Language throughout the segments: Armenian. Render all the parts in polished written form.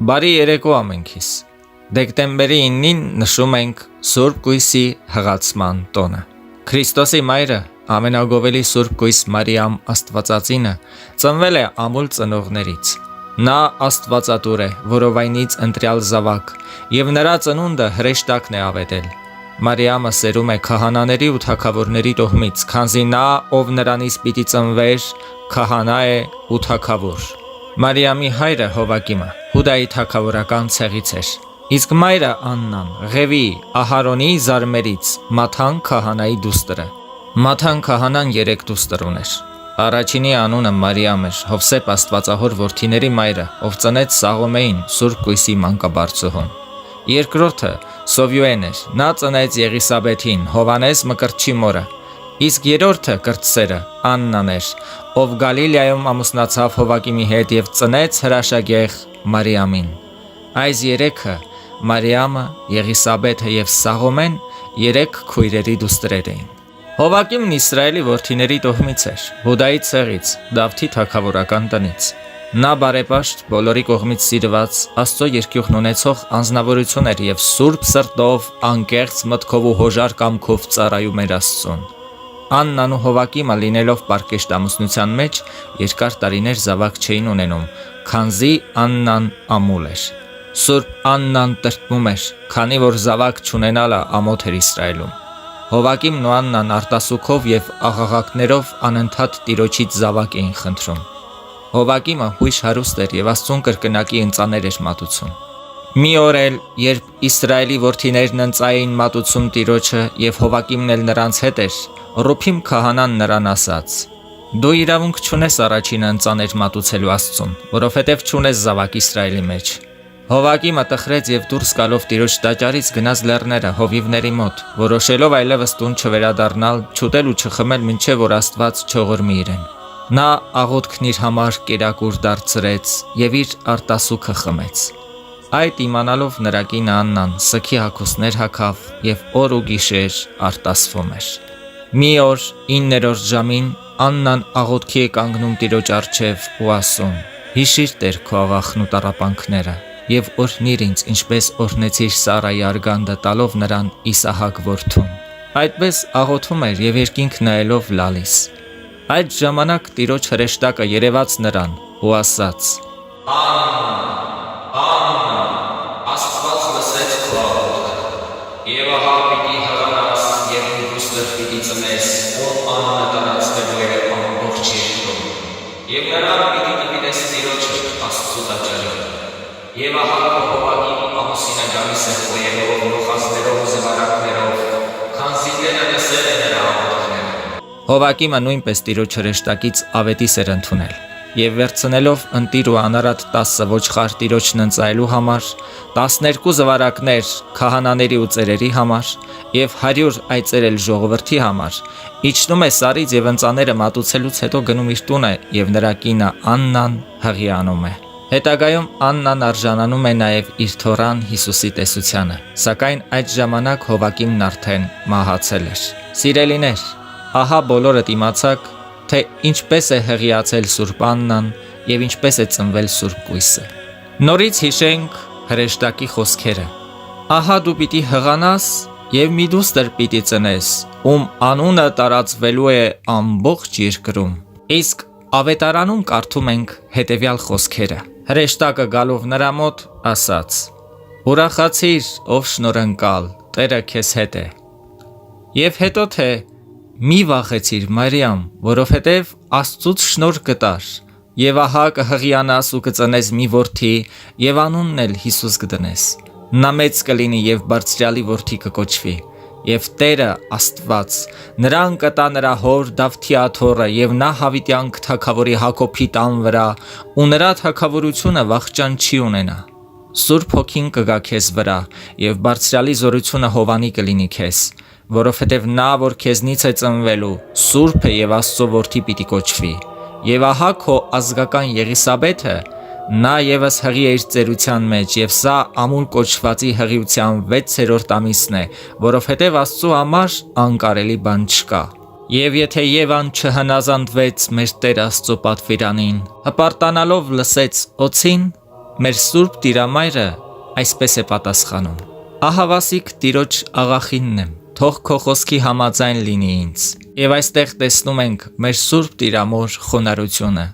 Բարի երեկո ամենքիս։ Դեկտեմբերի 9-ին նշում ենք Սուրբ Կույսի հղացման տոնը։ Քրիստոսի մայրը, ամենագովելի Սուրբ Կույս Մարիամ Աստվածածինը, ծնվել է ամուլ ծնողներից։ Նա Աստվածատուր է, որովայնից ընտրյալ զավակ, եւ նրա ծնունդը հրեշտակն է ավետել։ Մարիամը սերում է քահանաների ու թագավորների տոհմից, քանզի նա, ով նրանից պիտի ծնվեր, քահանա է ու թագավոր։ Մարիամի հայրը Հովակիմը Հուդայի թագավորական ցեղից էր, իսկ մայրը Աննան Ղևի Ահարոնի զարմերից Մաթան քահանայի դուստր է։ Մաթան քահանան 3 դուստր ուներ։ Առաջինի անունը Մարիամ էր, Հովսեփ Աստվածահոր որդիների մայրը, ով ծնեց Սաղոմեին, Սուրբ Կույսի մանկաբարձուհուն։ Երկրորդը Սովյուեն էր, նա ծնեց Եղիսաբեթին, Հովանես Մկրտչի մորը։ Իսկ երրորդը կրտսերը Աննան էր, ով Գալիլեայում ամուսնացավ Հովակիմի հետ եւ ծնեց հրաշագեղ Մարիամին։ Այս երեքը Մարիամը, Եղիսաբեթը եւ Սաղոմեն 3 քույրերի դուստրեր էին։ Հովակիմն Իսրայելի որդիների տոհմից էր, Հուդայի ցեղից, Դավթի թագավորական տնից։ Նա բարեպաշտ, բոլորի կողմից սիրված, Աստծո երկյուղն ունեցող անձնավորություն էր եւ սուրբ սրտով, անկեղծ մտքով ու հոժար կամքով ծառայում էր Աստծուն։ Աննան ու Հովակիմը լինելով պարկեշտ ամուսնության մեջ երկար տարիներ զավակ չէին ունենում, քանզի Աննան ամուլ էր։ Սուրբ Աննան տրտմում էր, քանի որ զավակ չունենալը ամոթ էր Իսրայելում։ Հովակիմն ու Աննան արտասուքով եւ աղաղակներով անընդհատ Տիրոջից զավակ էին խնդրում։ Հովակիմը հույժ հարուստ էր եւ Աստծուն կրկնակի ընծաներ էր մատուցում։ Մի օր էլ, երբ Իսրայելի որդիներն ընծային մատուցում Տիրոջը եւ Հովակիմն էլ նրանց հետ էր, Ռուփիմ քահանան նրան ասաց. «Դու իրավունք չունես առաջինը ընծաներ մատուցելու Աստծուն, որովհետև չունես զավակ Իսրայելի մեջ»։ Հովակիմը տխրեց եւ դուրս գալով Տիրոջ տաճարից գնաց լեռները հովիվների մոտ, որոշելով այլևս տուն չվերադառնալ, չուտել ու չխմել, մինչև որ Աստված չողորմի իրեն։ Նա աղոթքն իր համար կերակուր դարձրեց եւ իր արտասուքը խմեց։ Այդ իմանալով նրա կինը Աննան սքի հագուստներ հագավ եւ օր ու գիշեր արտասվում էր։ Մի օր 9-րդ ժամին Աննան աղոթքի է կանգնում Տիրոջ առջև ու ասում. «Հիշիր Տեր քո աղախն ու տառապանքները եւ օրհնիր ինձ, ինչպես օրհնեցիր Սարայի արգանդը տալով նրան Իսահակ որդուն»։ Այդպես աղոթում էր եւ երկինք նայելով լալիս։ Այդ ժամանակ Տիրոջ հրեշտակը երևաց նրան ու ասաց. «Աննա, Աստված լսեց քո աղոթքը եւ ահա պիտի հղանաս եւ դուստր պիտի ծնես, ով անունը տարածվելու է ամբողջ երկրում, եւ նրան պիտի տիրես Տիրոջը Աստծո տաճարում։ Եվ ահա Հովակիմի ամուսինը գալիս է խոյելով, լոխազներով ու զվարակներով, քանզի Տերը լսել է նրա աղոթքները»։ Հովակիմը նույնպես Տիրոջ հրեշտակից ավետիս էր ընդունել եւ վերցնելով ընտիր ու անարատ 10 ոչխար Տիրոջն ընծայելու համար, 12 զվարակներ քահանաների ու ծերերի համար եւ 100 այծերել ժողովրդի համար, իջնում է սարից եւ ընծաները մատուցելուց հետո գնում իր տունը եւ նրա կինը Աննան հղիանում է։ Հետագայում Աննան արժանանում է նաեւ իր թոռան Հիսուսի տեսությանը, սակայն այդ ժամանակ Հովակիմն արդեն մահացել էր։ Սիրելիներ, ահա բոլորդ իմացաք, թե ինչպես է հղիացել Սուրբ Աննան եւ ինչպես է ծնվել Սուրբ Կույսը։ Նորից հիշենք հրեշտակի խոսքերը. «Ահա դու պիտի հղանաս եւ մի դուստր պիտի ծնես, ում անունը տարածվելու է ամբողջ երկրում»։ Իսկ ավետարանում կարդում ենք հետեւյալ խոսքերը. Հրեշտակը գալով նրա մոտ ասաց. «Ուրախացիր, ով շնորհընկալ, Տերը քեզ հետ է»։ Եվ հետո թե «Մի վախեցիր, Մարիամ, որովհետև Աստծուց շնորհ գտար, եւ ահա կհղիանաս ու կծնես մի որդի, եւ անունն էլ Հիսուս կդնես։ Նա մեծ կլինի եւ Բարձրյալի որդի կկոչվի, եւ Տերը Աստված նրան կտա նրա հոր Դավթի աթոռը, եւ նա հավիտյան թագավորի Հակոբի տան վրա, ու նրա թագավորությունը վախճան չի ունենա։ Սուրբ Հոգին կգա քեզ վրա, եւ Բարձրյալի զորությունը Հովանի կլինի քեզ, որովհետև նա, որ քեզնից է ծնվելու, Սուրբ է եւ Աստծո որդի պիտի կոչվի։ Եվ ահա քո ազգական Եղիսաբեթը, նա եւս հղի է իր ծերության մեջ, եւ սա ամուլ կոչվածի հղիության 6-րդ ամիսն է, որովհետև Աստծո համար անկարելի բան չկա։ Եվ եթե Եվան չհնազանդվեց մեր Տեր Աստծո պատվիրանին, հպարտանալով լսեց օձին, մեր Սուրբ Տիրամայրը այսպես է պատասխանում. Ահավասիկ Տիրոջ աղախինն եմ, թող քո խոսքի համաձայն լինի ինձ։ Եվ այստեղ տեսնում ենք մեր Սուրբ Տիրամոր խոնարհությունը։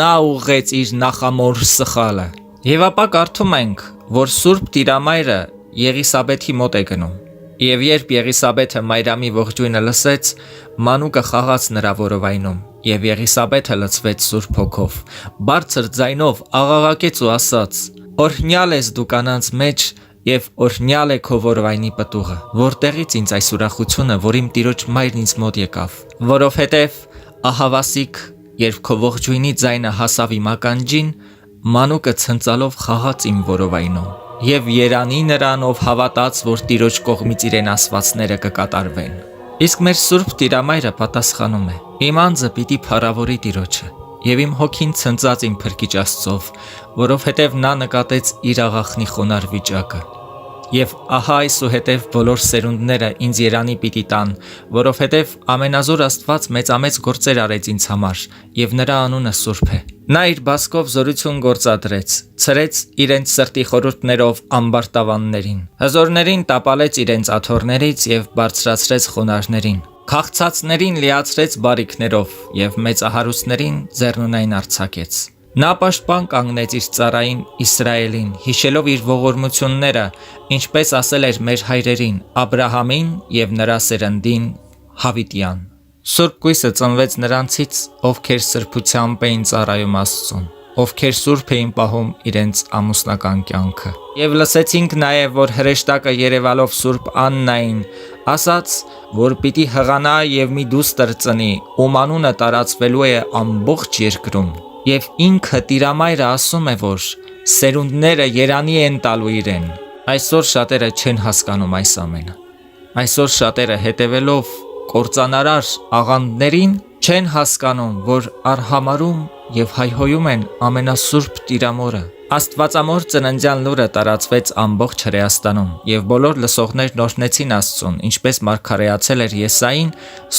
Նա ուղղեց իր նախամոր սխալը։ Եվ ապա կարդում ենք, որ Սուրբ Տիրամայրը Եղիսաբեթի մոտ է գնում։ Եվ երբ Եղիսաբեթը Մարիամի ողջույնը լսեց, մանուկը խաղաց նրա որովայնում, եւ Եղիսաբեթը լցվեց Սուրբ Հոգով, բարձր ձայնով աղաղակեց ու ասաց. Օրհնյալ ես դու կանանց մեջ, եւ օրհնյալ է քո որովայնի պտուղը, որտեղից ինձ այս ուրախությունը, որ իմ Տիրոջ մայրն ինձ մոտ եկավ, որովհետեւ ահավասիկ, երբ քո ողջույնի ձայնը հասավ իմ ականջին, մանուկը ցնծալով խաղաց իմ որովայնում։ Եվ երանի նրան, ով հավատաց, որ Տիրոջ կողմից իրեն ասվածները կկատարվեն։ Իսկ մեր Սուրբ Տիրամայրը պատասխանում է. Իմ անձը պիտի փառավորի Տիրոջը, եւ իմ հոգին ցնծած իմ Փրկիչ Աստծով, որովհետեւ նա նկատեց իր աղախնի խոնարհ վիճակը։ Եվ ահա այսուհետև բոլոր սերունդները ինձ երանի պիտի տան, որովհետև ամենազոր Աստված մեծամեծ գործեր արեց ինձ համար, եւ նրա անունը Սուրբ է։ Նա իր բասկով զորություն գործադրեց, ցրեց իրենց սրտի խորհուրդներով ամբարտավաններին, հզորներին տապալեց իրենց աթոռներից եւ բարձրացրեց խոնարհներին, քաղցածներին լիացրեց բարիքներով եւ մեծահարուստներին ձեռնունայն արձակեց։ Նա պաշտպան կանգնեց իր ծառային Իսրայելին, հիշելով իր ողորմությունները, ինչպես ասել էր մեր հայրերին, Աբրահամին եւ նրա սերնդին Հավիտյան։ Սուրբ Գույսը ծնվեց նրանցից, ովքեր սրբությամբ էին ծառայում Աստծուն, ովքեր սուրբ էին պահում իրենց ամուսնական կյանքը։ Եվ լսեցինք նաև, որ հրեշտակը երևալով Սուրբ Աննային ասաց, որ պիտի հղանա եւ մի դուստր ծնի, ում անունը տարածվելու է ամբողջ երկրում։ Եվ ինքը Տիրամայրը ասում է, որ սերունդները երանի են տալու իրեն։ Այսօր շատերը չեն հասկանում այս ամենը։ Այսօր շատերը հետևելով կործանարար աղանդներին չեն հասկանում, որ արհամարում եւ հայհոյում են ամենասուրբ Տիրամորը։ Աստվածամոր ծննդյան լուրը տարածվեց ամբողջ Հրեաստանում, եւ բոլոր լսողներն օրհնեցին Աստծուն, ինչպես մարգարեացել էր Եսային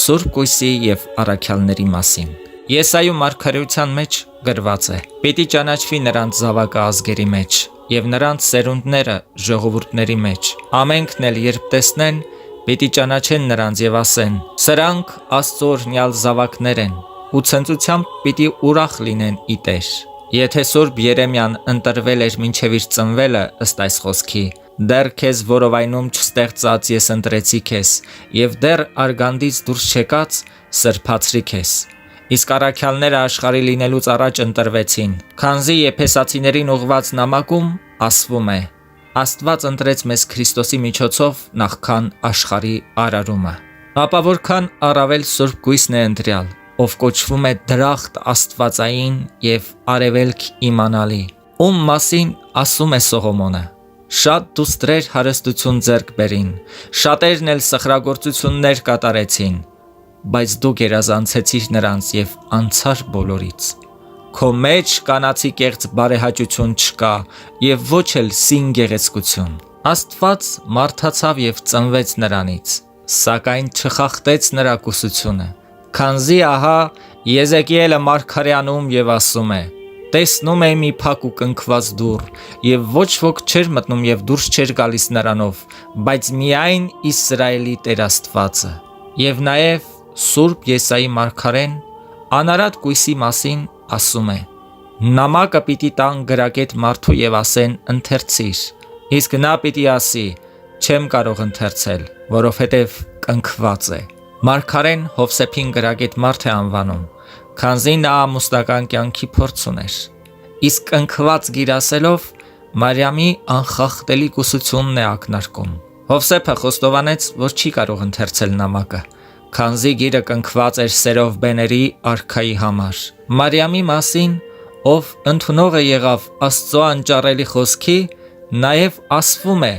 Սուրբ Գույսի եւ առաքյալների մասին։ Եսայու մարգարեության մեջ գրված է. Պիտի ճանաչվի նրանց զավակը ազգերի մեջ եւ նրանց սերունդները ժողովուրդների մեջ։ Ամենքն էլ երբ տեսնեն, պիտի ճանաչեն նրանց եւ ասեն. սրանք Աստծո օրհնյալ զավակներ են, ու ցնծությամբ պիտի ուրախ լինեն ի Տեր։ Եթե Սուրբ Երեմիան ընտրվել էր մինչև իր ծնվելը ըստ այս խոսքի, դեռ քեզ որովայնում չստեղծած ես ընտրեցի քեզ, եւ դեռ արգանդից դուրս չեկած սրբացրի քեզ։ Իսկ առաքյալները աշխարհի լինելուց առաջ ընտրվեցին, քանզի Եփեսացիներին ուղված նամակում ասվում է. Աստված ընտրեց մեզ Քրիստոսի միջոցով նախքան աշխարհի արարումը։ Ապա որքան առավել Սուրբ Գույսն է ընտրյալ, ով կոչվում է դրախտ Աստվածային եւ արևելք իմանալի, ում մասին ասում է Սողոմոնը. Շատ դուստրեր հարստություն ձեռք բերին, շատերն էլ սխրագործություններ կատարեցին, բայց դու գերազանցեցիր նրանց եւ անցար բոլորից։ Քո մեջ կանացի կեղծ բարեհաճություն չկա եւ ոչ էլ սին գեղեցկություն։ Աստված մարդացավ եւ ծնվեց նրանից, սակայն չխախտեց նրա կուսությունը, քանզի ահա Եզեկիելը մարգարեանում եւ ասում է. տեսնում եմ մի փակ ու կնքված դուռ, եւ ոչ ոք չէր մտնում եւ դուրս չէր գալիս նրանով, բայց միայն Իսրայելի Տեր Աստվածը։ Եվ նաեւ Սուրբ Եսայի մարգարեն անարատ կույսի մասին ասում է. նամակը պիտի տան գրագետ մարդու եւ ասեն ընթերցիր, իսկ նա պիտի ասի. չեմ կարող ընթերցել, որովհետեւ կնքված է։ Մարգարեն Հովսեփին գրագետ մարդ է անվանում, քանզի նա ամուսնական կյանքի փորձ ուներ։ Իսկ կնքված գիր ասելով Մարիամի անխախտելի կուսությունն է ակնարկում։ Հովսեփը խոստովանեց, որ չի կարող ընթերցել նամակը, քանզի գիրը կնքված էր սերով բեների արքայի համար։ Մարիամի մասին, ով ընդունողը եղավ Աստծո անճառելի խոսքի, նաև ասվում է.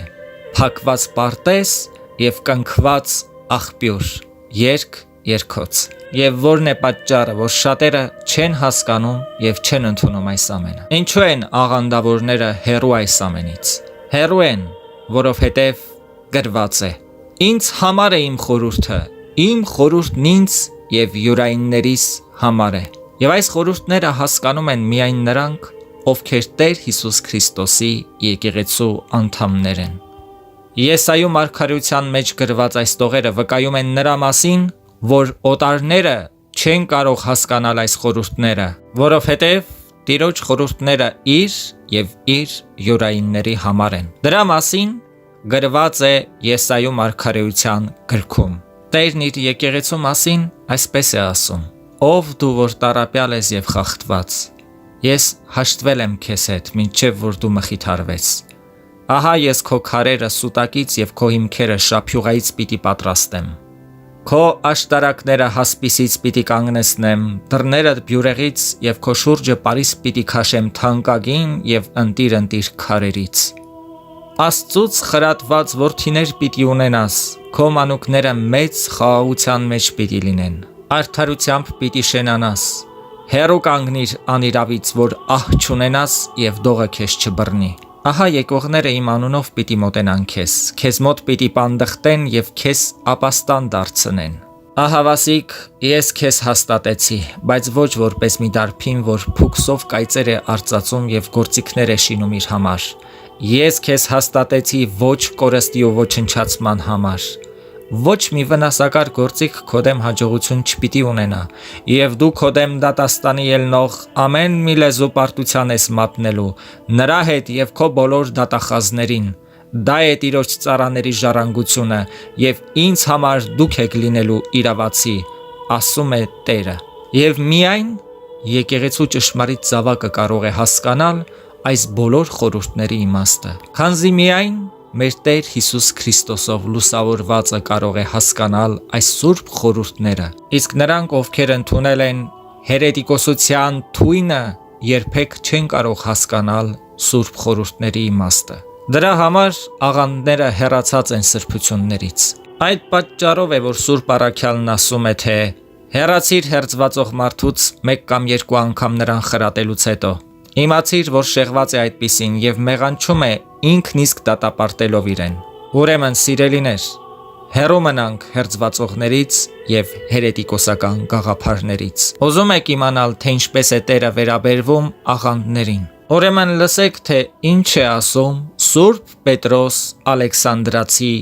փակված պարտեզ եւ կնքված աղբյուր, երգ երկոց։ Եվ որն է պատճառը, որ շատերը չեն հասկանում եւ չեն ընդունում այս ամենը։ Ինչու են աղանդավորները հեռու այս ամենից։ Հեռու են, որովհետեւ գրված է. ինձ համար է իմ խորհուրդը, իմ խորհուրդն ինձ եւ յուրայիններիս համար է։ Եվ այս խորհուրդները հասկանում են միայն նրանք, ովքեր Տեր Հիսուս Քրիստոսի եկեղեցու անդամներ են։ Եսայու մարգարեության մեջ գրված այս տողերը վկայում են նրա մասին, որ օտարները չեն կարող հասկանալ այս խորհուրդները, որովհետև Տիրոջ խորհուրդները իր և իր յուրայինների համար են։ Դրա մասին գրված է Եսայու մարգարեության գրքում։ Տերն իր եկեղեցու մասին այսպես է ասում. «Ով դու, որ տառապյալ ես և խախտված, ես հաշտվել եմ քեզ հետ, մինչև որ դու մխիթարվես։ Ահա ես քո քարերը սուտակից և քո հիմքերը շափյուղայից պիտի պատրաստեմ։ Քո աշտարակները հասպիսից պիտի կանգնեցնեմ, դռներդ բյուրեղից և քո շուրջը պարիս պիտի քաշեմ թանկագին և ընտիր քարերից։ Աստծուց խրատված որդիներ պիտի ունենաս, քո մանուկները մեծ խաղաղության մեջ պիտի լինեն, արդարությամբ պիտի շենանաս, հեռու կանգնիր անիրավից, որ ահ չունենաս և դողը քեզ չբռնի։ Ահա եկողները իմ անունով պիտի մոտենան քեզ մոտ պիտի պանդխտեն և քեզ ապաստան դարձնեն։ Ահավասիկ, ես քեզ հաստատեցի, բայց ոչ որպես մի դարբին, որ փուքսով կայծեր է արծածում և գործիքներ է շինում իր համար։ Ես քեզ հաստատեցի ոչ կորստի ու ոչնչացման համար։ Ոչ մի վնասակար գործիք քո դեմ հաջողություն չպիտի ունենա, և դու քո դեմ դատաստանի ելնող ամեն մի լեզու պարտության ես մատնելու նրա հետ և քո բոլոր դատախազներին։ Դա է Տիրոջ ծառաների ժառանգությունը, և ինձ համար դուք եք լինելու իրավացի, ասում է Տերը։ Եվ միայն եկեղեցու ճշմարիտ զավակը կարող է հասկանալ այս բոլոր խորհուրդների իմաստը, քանզի միայն մեր Տեր Հիսուս Քրիստոսով լուսավորվածը կարող է հասկանալ այս սուրբ խորհուրդները, իսկ նրանք, ովքեր ընդունել են հերետիկոսության թույնը, երբեք չեն կարող հասկանալ սուրբ խորհուրդների իմաստը։ Դրա համար աղանդները հեռացած են սրբություններից։ Այդ պատճառով է, որ Սուրբ առաքյալն ասում է, թե հեռացիր հերձվածող մարդուց մեկ կամ երկու անգամ նրան խրատելուց հետո։ Իմացիր, որ շեղված է այդպիսին և մեղանչում է ինքն իսկ դատապարտելով իրեն։ Ուրեմն, սիրելիներ, հեռու մնանք հերձվածողներից և հերետիկոսական գաղափարներից։ Ուզում եք իմանալ, թե ինչպես է Տերը վերաբերվում աղանդներին։ Ուրեմն լսեք, թե ինչ է ասում Սուրբ Պետրոս Ալեքսանդրացի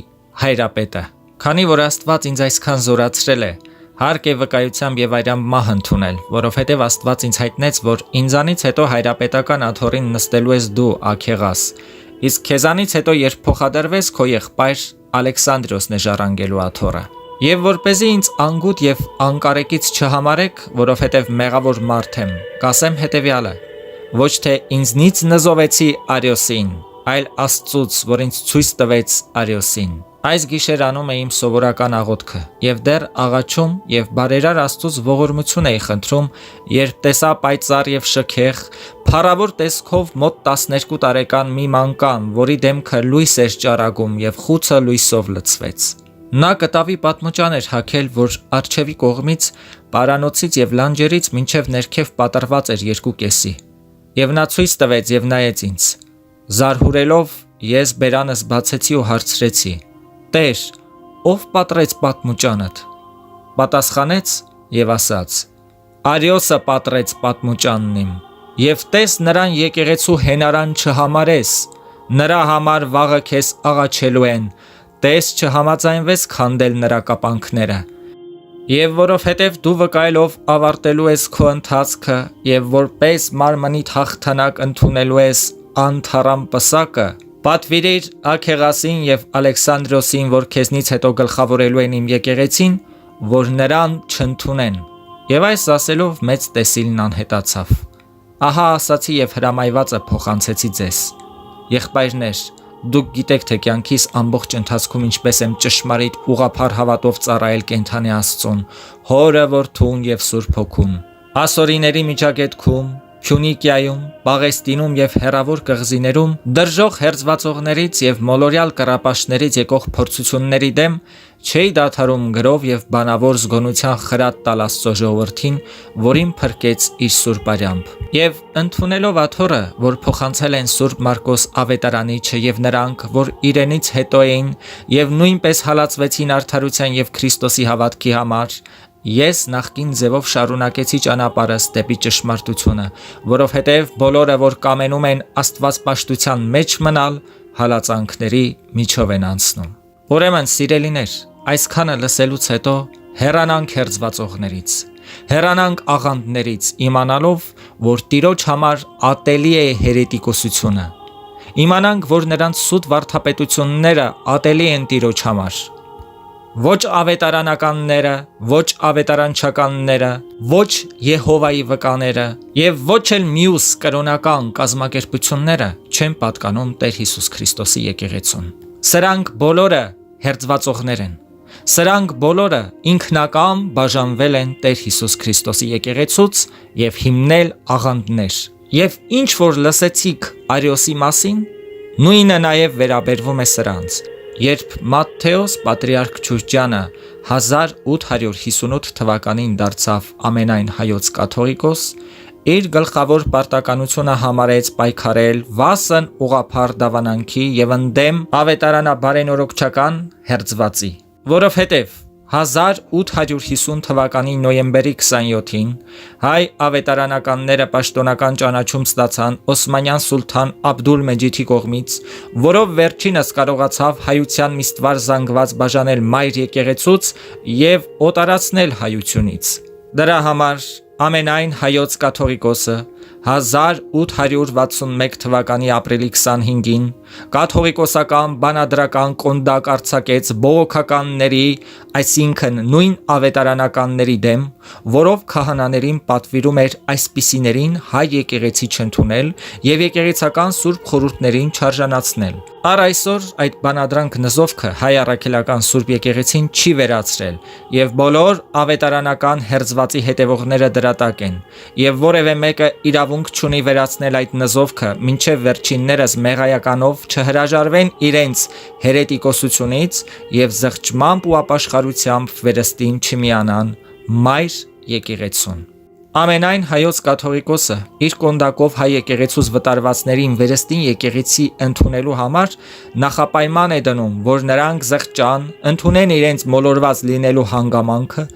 հայրապետը։ Քանի որ Աստված ինձ այսքան զորացրել է, հարկ է վկայությամբ և այրամբ մահ ընդունել, որովհետև Աստված ինձ հայտնեց, որ ինձանից հետո հայրապետական աթոռին նստելու ես դու, Աքեղաս, իսկ քեզանից հետո երբ փոխադրվես, քո եղբայր Ալեքսանդրոսն է ժառանգելու աթոռը։ Եվ որպեսզի ինձ անգութ և անկարեկից չհամարեք, որովհետև մեղավոր մարդ եմ, կասեմ հետևյալը. ոչ թե ինձնից նզովեցի Արիոսին, այլ Աստծուց, որ ինձ ցույց տվեց Արիոսին։ Այս գիշեր անում էի իմ սովորական աղոթքը և դեռ աղաչում և բարերար Աստծուց ողորմություն էի խնդրում, երբ տեսա պայծառ և շքեղ, փառավոր տեսքով մոտ 12 տարեկան մի մանկան, որի դեմքը լույս էր ճառագում և խուցը լույսով լցվեց։ Նա կտավի պատմուճան էր հագել, որ առջևի կողմից, պարանոցից և լանջերից մինչև ներքև պատռված էր 2 կեսի։ Եվ նա ցույց տվեց և նայեց ինձ։ Զարհուրելով ես բերանս բացեցի ու հարցրեցի. Տեր, ով պատռեց պատմուճանդ։ Պատասխանեց և ասաց. Արիոսը պատռեց պատմուճանն իմ, և տես նրան եկեղեցու հենարան չհամարես, նրա համար վաղը քեզ աղաչելու են, տես չհամաձայնվես քանդել նրա կապանքները։ Եվ որովհետև դու վկայելով ավարտելու ես քո ընթացքը և որպես մարմնիդ հաղթանակ ընդունելու ես անթառամ պսակը, պատվիրիր Աքեղասին և Ալեքսանդրոսին, որ քեզնից հետո գլխավորելու են իմ եկեղեցին, որ նրան չընդունեն։ Եվ այս ասելով մեծ տեսիլն անհետացավ։ Ահա ասացի և հրամայվածը փոխանցեցի ձեզ։ Եղբայրներ, դուք գիտեք, թե կյանքիս ամբողջ ընթացքում ինչպես եմ ճշմարիտ ուղղափառ հավատով ծառայել կենդանի Աստծուն, Հորը, Որդուն և Սուրբ Հոգուն։ Ասորիների միջագետքում, Փյունիկիայում, Պաղեստինում և հեռավոր կղզիներում դրժող հերձվածողներից և մոլորյալ կռապաշտներից եկող փորձությունների դեմ չէի դադարում գրով և բանավոր զգոնության խրատ տալ Աստծո ժողովրդին, որին փրկեց իր սուրբ արյամբ։ Եվ ընդունելով աթոռը, որ փոխանցել են Սուրբ Մարկոս Ավետարանիչը և նրանք, որ իրենից հետո էին և նույնպես հալածվեցին արդարության և Քրիստոսի հավատքի համար, Ես նախկին ձևով շարունակեցի ճանապարհս դեպի ճշմարտությունը, որովհետև բոլորը, որ կամենում են աստվածպաշտության մեջ մնալ, հալածանքների միջով են անցնում։ Ուրեմն, սիրելիներ, այսքանը լսելուց հետո հեռանանք հերձվածողներից, հեռանանք աղանդներից, իմանալով, որ Տիրոջ համար ատելի է հերետիկոսությունը, իմանանք, որ նրանց սուտ վարդապետությունները ատելի են Տիրոջ համար։ Ոչ ավետարանականները, ոչ ավետարանչականները, ոչ Եհովայի վկաները եւ ոչ էլ մյուս կրոնական կազմակերպությունները չեն պատկանում Տեր Հիսուս Քրիստոսի եկեղեցուն։ Սրանք բոլորը հերձվածողներ են։ Սրանք բոլորը ինքնակամ բաժանվել են Տեր Հիսուս Քրիստոսի եկեղեցուց եւ հիմնել աղանդներ։ Եվ ինչ որ լսեցիք Արիոսի մասին, նույնը նաեւ վերաբերվում է սրանց։ Երբ Մատթեոս Պատրիարք Ջուրջյանը 1858 թվականին դարձավ ամենայն հայոց կաթողիկոս, իր գլխավոր պարտականությունը համարեց պայքարել վասն ուղղափառ դավանանքի եւ ընդդեմ ավետարանաբարենորոգչական հերձվածի, որովհետեւ 1850 թվականի նոյեմբերի 27-ին հայ ավետարանականները պաշտոնական ճանաչում ստացան Օսմանյան սուլթան Աբդուլ-Մեջիդի կողմից, որով վերջինս կարողացավ հայության միստվար զանգված բաժանել մայր եկեղեցուց եւ օտարացնել հայությունից։ Դրա համար ամենայն հայոց կաթողիկոսը 1861 թվականի ապրիլի 25-ին կաթողիկոսական բանադրական կոնդակ արձակեց բողոքականների, այսինքն նույն ավետարանականների դեմ, որով քահանաներին պատվիրում էր այսպիսիներին հայ եկեղեցի չընդունել եւ եկեղեցական սուրբ խորհուրդներին չարժանացնել։ Առ այսօր այդ բանադրանք նզովքը հայ առաքելական սուրբ եկեղեցին չի վերացրել եւ բոլոր ավետարանական հերձվածի հետևողները դրատակ են եւ որևէ մեկը իրավունք չունի վերացնել այդ նզովքը, մինչեւ վերջիններս մեղայականով չհրաժարվեն իրենց հերետիկոսությունից եւ զղջմամբ ու ապաշխարությամբ վերստին չմիանան մայր եկեղեցուն։ Ամենայն հայոց կաթողիկոսը իր կոնդակով հայ եկեղեցուց վտարվածներին վերստին եկեղեցի ընդունելու համար նախապայման է դնում, որ նրանք զղջան, ընդունեն իրենց մոլորված լինելու հանգամանքը,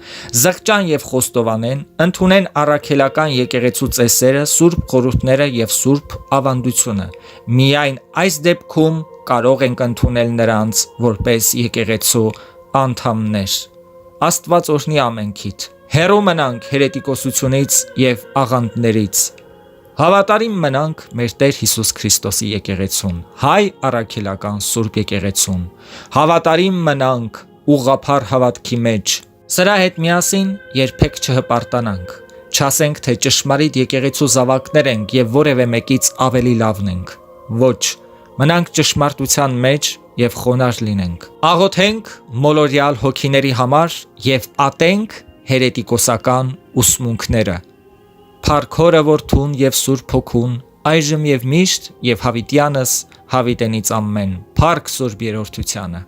զղջան եւ խոստովանեն, ընդունեն առաքելական եկեղեցու ծեսերը, սուրբ խորհուրդները եւ սուրբ ավանդությունը։ Միայն այս դեպքում կարող ենք ընդունել նրանց որպես եկեղեցու անդամներ։ Աստված օրհնի ամենքիդ։ Հեռու մնանք հերետիկոսությունից եւ աղանդներից։ Հավատարիմ մնանք մեր Տեր Հիսուս Քրիստոսի եկեղեցուն, հայ առաքելական սուրբ եկեղեցուն։ Հավատարիմ մնանք ուղղափառ հավատքի մեջ։ Սրա հետ միասին երբեք չհպարտանանք։ Չասենք, թե ճշմարիտ եկեղեցու զավակներ ենք եւ որևէ մեկից ավելի լավն ենք։ Ոչ, մնանք ճշմարտության մեջ եւ խոնարհ լինենք։ Աղոթենք մոլորյալ հոգիների համար եւ ատենք հերետիկոսական ուսմունքները։ Փառք Հորը Որդուն եւ Սուրբ Հոգուն, այժմ եւ միշտ եւ հավիտյանս հավիտենից ամեն։ Փառք Սուրբ Երրորդությանը։